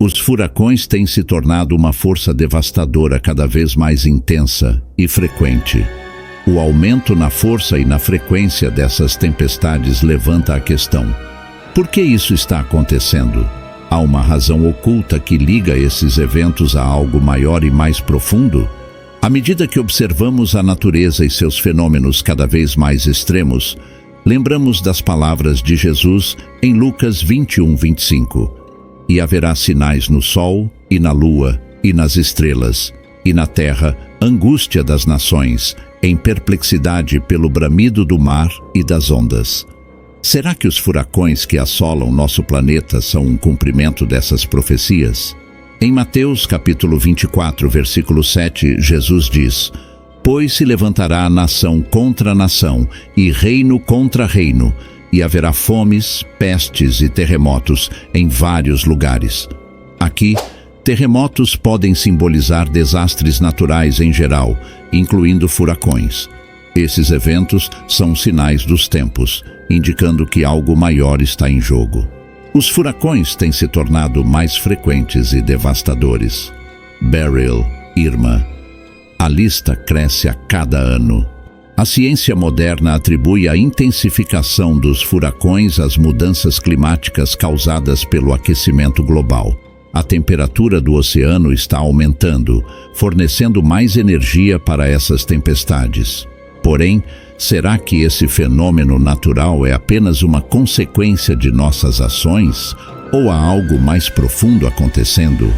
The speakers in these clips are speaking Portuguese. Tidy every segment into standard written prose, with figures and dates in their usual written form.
Os furacões têm se tornado uma força devastadora cada vez mais intensa e frequente. O aumento na força e na frequência dessas tempestades levanta a questão: por que isso está acontecendo? Há uma razão oculta que liga esses eventos a algo maior e mais profundo? À medida que observamos a natureza e seus fenômenos cada vez mais extremos, lembramos das palavras de Jesus em Lucas 21:25. E haverá sinais no sol, e na lua, e nas estrelas, e na terra, angústia das nações, em perplexidade pelo bramido do mar e das ondas. Será que os furacões que assolam nosso planeta são um cumprimento dessas profecias? Em Mateus capítulo 24, versículo 7, Jesus diz: Pois se levantará nação contra nação, e reino contra reino, e haverá fomes, pestes e terremotos em vários lugares. Aqui, terremotos podem simbolizar desastres naturais em geral, incluindo furacões. Esses eventos são sinais dos tempos, indicando que algo maior está em jogo. Os furacões têm se tornado mais frequentes e devastadores. Beryl, Irma. A lista cresce a cada ano. A ciência moderna atribui a intensificação dos furacões às mudanças climáticas causadas pelo aquecimento global. A temperatura do oceano está aumentando, fornecendo mais energia para essas tempestades. Porém, será que esse fenômeno natural é apenas uma consequência de nossas ações ou há algo mais profundo acontecendo?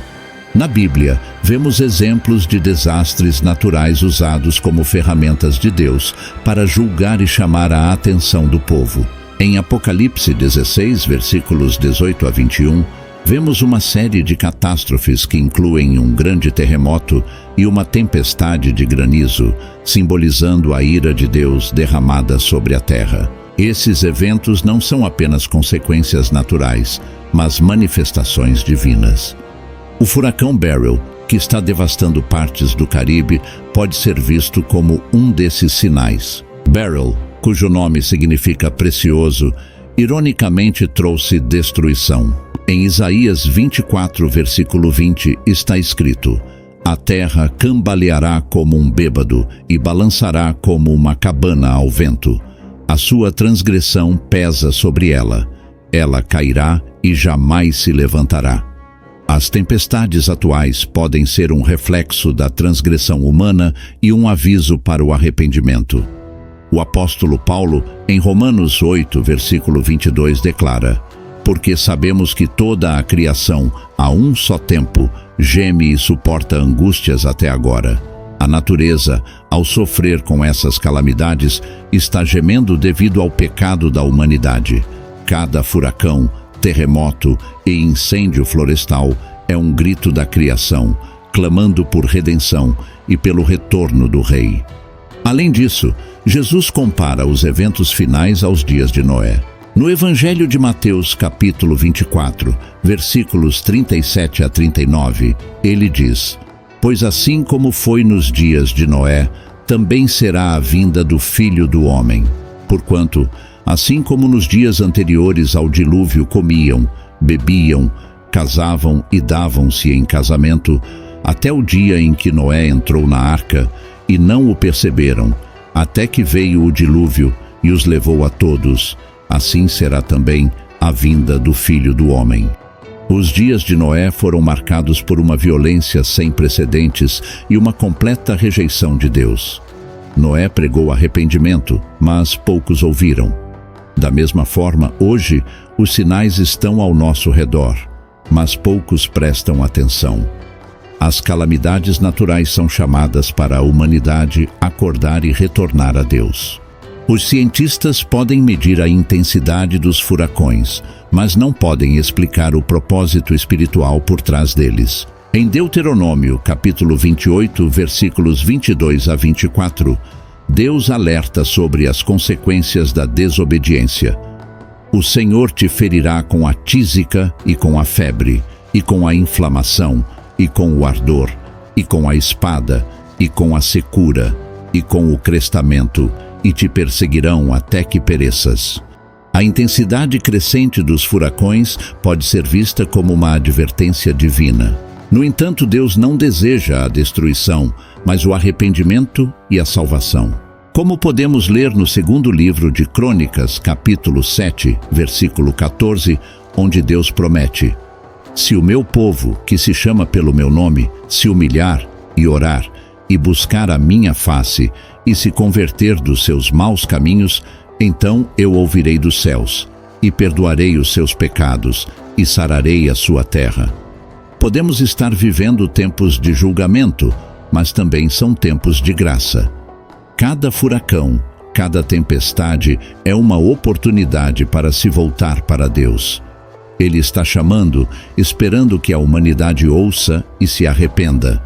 Na Bíblia, vemos exemplos de desastres naturais usados como ferramentas de Deus para julgar e chamar a atenção do povo. Em Apocalipse 16, versículos 18 a 21, vemos uma série de catástrofes que incluem um grande terremoto e uma tempestade de granizo, simbolizando a ira de Deus derramada sobre a terra. Esses eventos não são apenas consequências naturais, mas manifestações divinas. O furacão Beryl, que está devastando partes do Caribe, pode ser visto como um desses sinais. Beryl, cujo nome significa precioso, ironicamente trouxe destruição. Em Isaías 24, versículo 20, está escrito: A terra cambaleará como um bêbado e balançará como uma cabana ao vento. A sua transgressão pesa sobre ela. Ela cairá e jamais se levantará. As tempestades atuais podem ser um reflexo da transgressão humana e um aviso para o arrependimento. O apóstolo Paulo, em Romanos 8, versículo 22, declara: Porque sabemos que toda a criação, a um só tempo, geme e suporta angústias até agora. A natureza, ao sofrer com essas calamidades, está gemendo devido ao pecado da humanidade. Cada furacão, terremoto e incêndio florestal é um grito da criação, clamando por redenção e pelo retorno do Rei. Além disso, Jesus compara os eventos finais aos dias de Noé. No Evangelho de Mateus, capítulo 24, versículos 37 a 39, ele diz: Pois assim como foi nos dias de Noé, também será a vinda do Filho do Homem. Porquanto, assim como nos dias anteriores ao dilúvio comiam, bebiam, casavam e davam-se em casamento, até o dia em que Noé entrou na arca, e não o perceberam, até que veio o dilúvio e os levou a todos, assim será também a vinda do Filho do Homem. Os dias de Noé foram marcados por uma violência sem precedentes e uma completa rejeição de Deus. Noé pregou arrependimento, mas poucos ouviram. Da mesma forma, hoje, os sinais estão ao nosso redor, mas poucos prestam atenção. As calamidades naturais são chamadas para a humanidade acordar e retornar a Deus. Os cientistas podem medir a intensidade dos furacões, mas não podem explicar o propósito espiritual por trás deles. Em Deuteronômio, capítulo 28, versículos 22 a 24, Deus alerta sobre as consequências da desobediência. O Senhor te ferirá com a tísica e com a febre, e com a inflamação, e com o ardor, e com a espada, e com a secura, e com o crestamento, e te perseguirão até que pereças. A intensidade crescente dos furacões pode ser vista como uma advertência divina. No entanto, Deus não deseja a destruição, mas o arrependimento e a salvação. Como podemos ler no segundo livro de Crônicas, capítulo 7, versículo 14, onde Deus promete: se o meu povo, que se chama pelo meu nome, se humilhar e orar, e buscar a minha face, e se converter dos seus maus caminhos, então eu ouvirei dos céus, e perdoarei os seus pecados, e sararei a sua terra. Podemos estar vivendo tempos de julgamento, mas também são tempos de graça. Cada furacão, cada tempestade é uma oportunidade para se voltar para Deus. Ele está chamando, esperando que a humanidade ouça e se arrependa.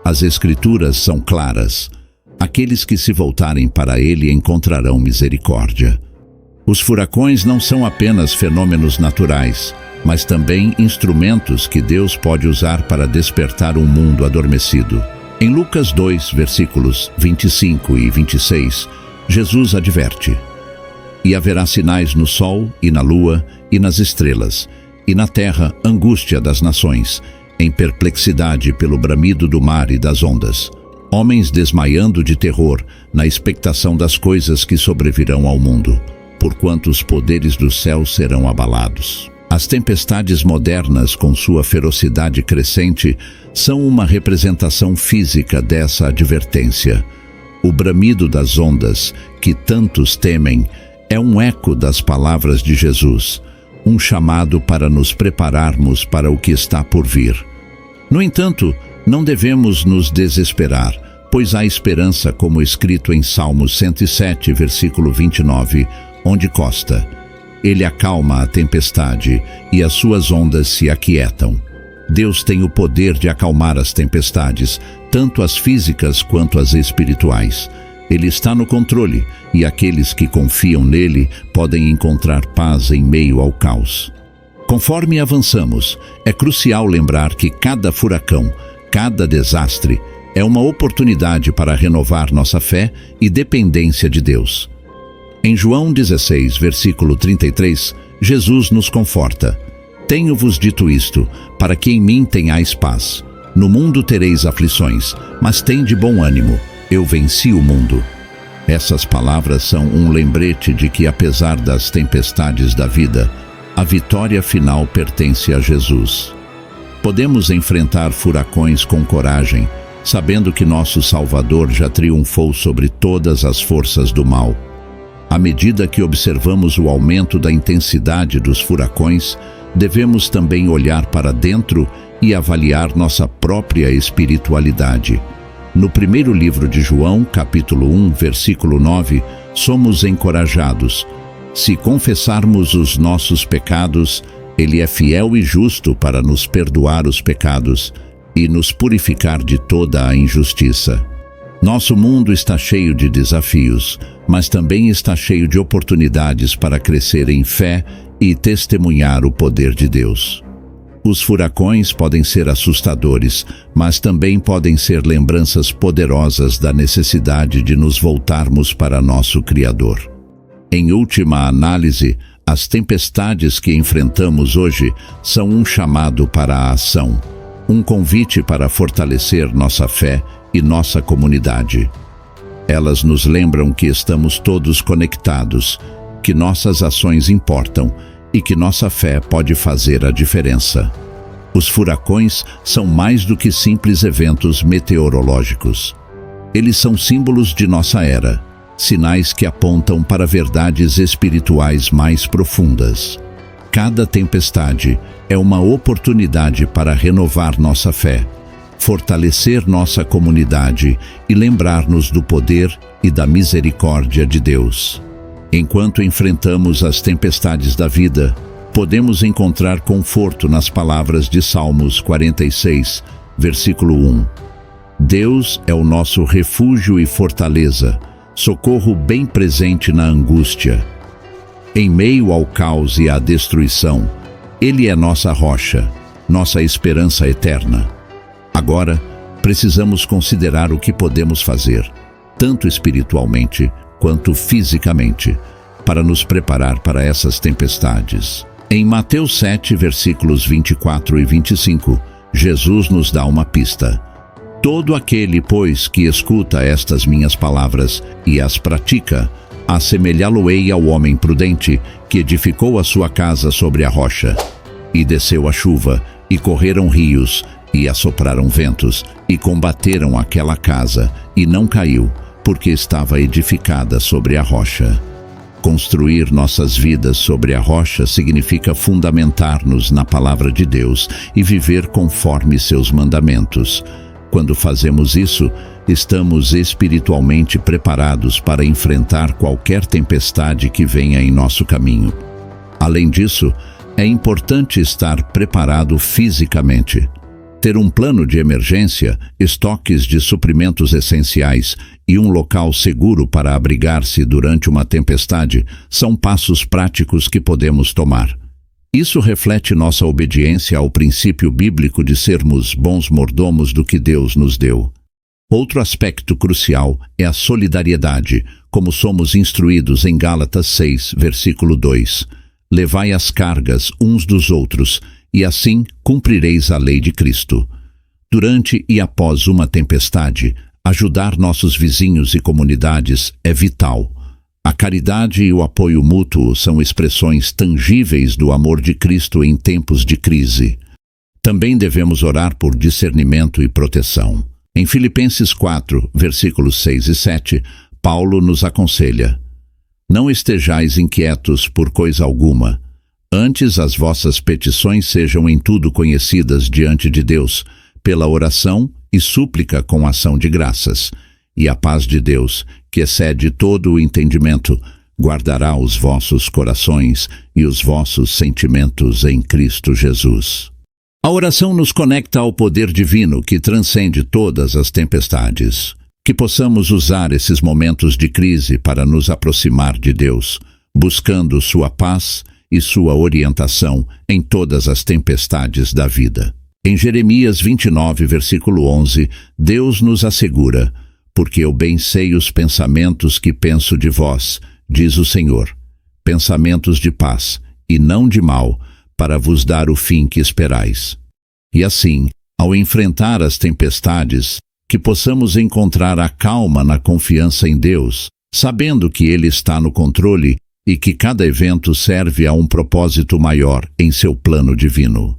As Escrituras são claras. Aqueles que se voltarem para Ele encontrarão misericórdia. Os furacões não são apenas fenômenos naturais, mas também instrumentos que Deus pode usar para despertar um mundo adormecido. Em Lucas 2, versículos 25 e 26, Jesus adverte: e haverá sinais no sol e na lua e nas estrelas, e na terra angústia das nações, em perplexidade pelo bramido do mar e das ondas, homens desmaiando de terror na expectação das coisas que sobrevirão ao mundo, porquanto os poderes do céu serão abalados. As tempestades modernas, com sua ferocidade crescente, são uma representação física dessa advertência. O bramido das ondas, que tantos temem, é um eco das palavras de Jesus, um chamado para nos prepararmos para o que está por vir. No entanto, não devemos nos desesperar, pois há esperança, como escrito em Salmos 107, versículo 29, onde consta: Ele acalma a tempestade e as suas ondas se aquietam. Deus tem o poder de acalmar as tempestades, tanto as físicas quanto as espirituais. Ele está no controle, e aqueles que confiam nele podem encontrar paz em meio ao caos. Conforme avançamos, é crucial lembrar que cada furacão, cada desastre, é uma oportunidade para renovar nossa fé e dependência de Deus. Em João 16, versículo 33, Jesus nos conforta: Tenho-vos dito isto, para que em mim tenhais paz. No mundo tereis aflições, mas tende bom ânimo, eu venci o mundo. Essas palavras são um lembrete de que, apesar das tempestades da vida, a vitória final pertence a Jesus. Podemos enfrentar furacões com coragem, sabendo que nosso Salvador já triunfou sobre todas as forças do mal. À medida que observamos o aumento da intensidade dos furacões, devemos também olhar para dentro e avaliar nossa própria espiritualidade. No primeiro livro de João, capítulo 1, versículo 9, somos encorajados: se confessarmos os nossos pecados, Ele é fiel e justo para nos perdoar os pecados e nos purificar de toda a injustiça. Nosso mundo está cheio de desafios, mas também está cheio de oportunidades para crescer em fé e testemunhar o poder de Deus. Os furacões podem ser assustadores, mas também podem ser lembranças poderosas da necessidade de nos voltarmos para nosso Criador. Em última análise, as tempestades que enfrentamos hoje são um chamado para a ação, um convite para fortalecer nossa fé e nossa comunidade. Elas nos lembram que estamos todos conectados, que nossas ações importam e que nossa fé pode fazer a diferença. Os furacões são mais do que simples eventos meteorológicos. Eles são símbolos de nossa era, sinais que apontam para verdades espirituais mais profundas. Cada tempestade é uma oportunidade para renovar nossa fé, fortalecer nossa comunidade e lembrar-nos do poder e da misericórdia de Deus. Enquanto enfrentamos as tempestades da vida, podemos encontrar conforto nas palavras de Salmos 46, versículo 1. Deus é o nosso refúgio e fortaleza, socorro bem presente na angústia. Em meio ao caos e à destruição, Ele é nossa rocha, nossa esperança eterna. Agora, precisamos considerar o que podemos fazer, tanto espiritualmente quanto fisicamente. para nos preparar para essas tempestades. Em Mateus 7, versículos 24 e 25, Jesus nos dá uma pista. Todo aquele, pois, que escuta estas minhas palavras e as pratica, assemelhá-lo-ei ao homem prudente que edificou a sua casa sobre a rocha. E desceu a chuva, e correram rios, e assopraram ventos, e combateram aquela casa, e não caiu, porque estava edificada sobre a rocha. Construir nossas vidas sobre a rocha significa fundamentar-nos na palavra de Deus e viver conforme seus mandamentos. Quando fazemos isso, estamos espiritualmente preparados para enfrentar qualquer tempestade que venha em nosso caminho. Além disso, é importante estar preparado fisicamente. Ter um plano de emergência, estoques de suprimentos essenciais e um local seguro para abrigar-se durante uma tempestade são passos práticos que podemos tomar. Isso reflete nossa obediência ao princípio bíblico de sermos bons mordomos do que Deus nos deu. Outro aspecto crucial é a solidariedade, como somos instruídos em Gálatas 6, versículo 2. Levai as cargas uns dos outros, e assim cumprireis a lei de Cristo. Durante e após uma tempestade, ajudar nossos vizinhos e comunidades é vital. A caridade e o apoio mútuo são expressões tangíveis do amor de Cristo em tempos de crise. Também devemos orar por discernimento e proteção. Em Filipenses 4, versículos 6 e 7, Paulo nos aconselha: não estejais inquietos por coisa alguma. Antes as vossas petições sejam em tudo conhecidas diante de Deus, pela oração e súplica com ação de graças. E a paz de Deus, que excede todo o entendimento, guardará os vossos corações e os vossos sentimentos em Cristo Jesus. A oração nos conecta ao poder divino que transcende todas as tempestades. Que possamos usar esses momentos de crise para nos aproximar de Deus, buscando sua paz e sua orientação em todas as tempestades da vida. Em Jeremias 29, versículo 11, Deus nos assegura: porque eu bem sei os pensamentos que penso de vós, diz o Senhor, pensamentos de paz e não de mal, para vos dar o fim que esperais. E assim, ao enfrentar as tempestades, que possamos encontrar a calma na confiança em Deus, sabendo que Ele está no controle e que cada evento serve a um propósito maior em seu plano divino.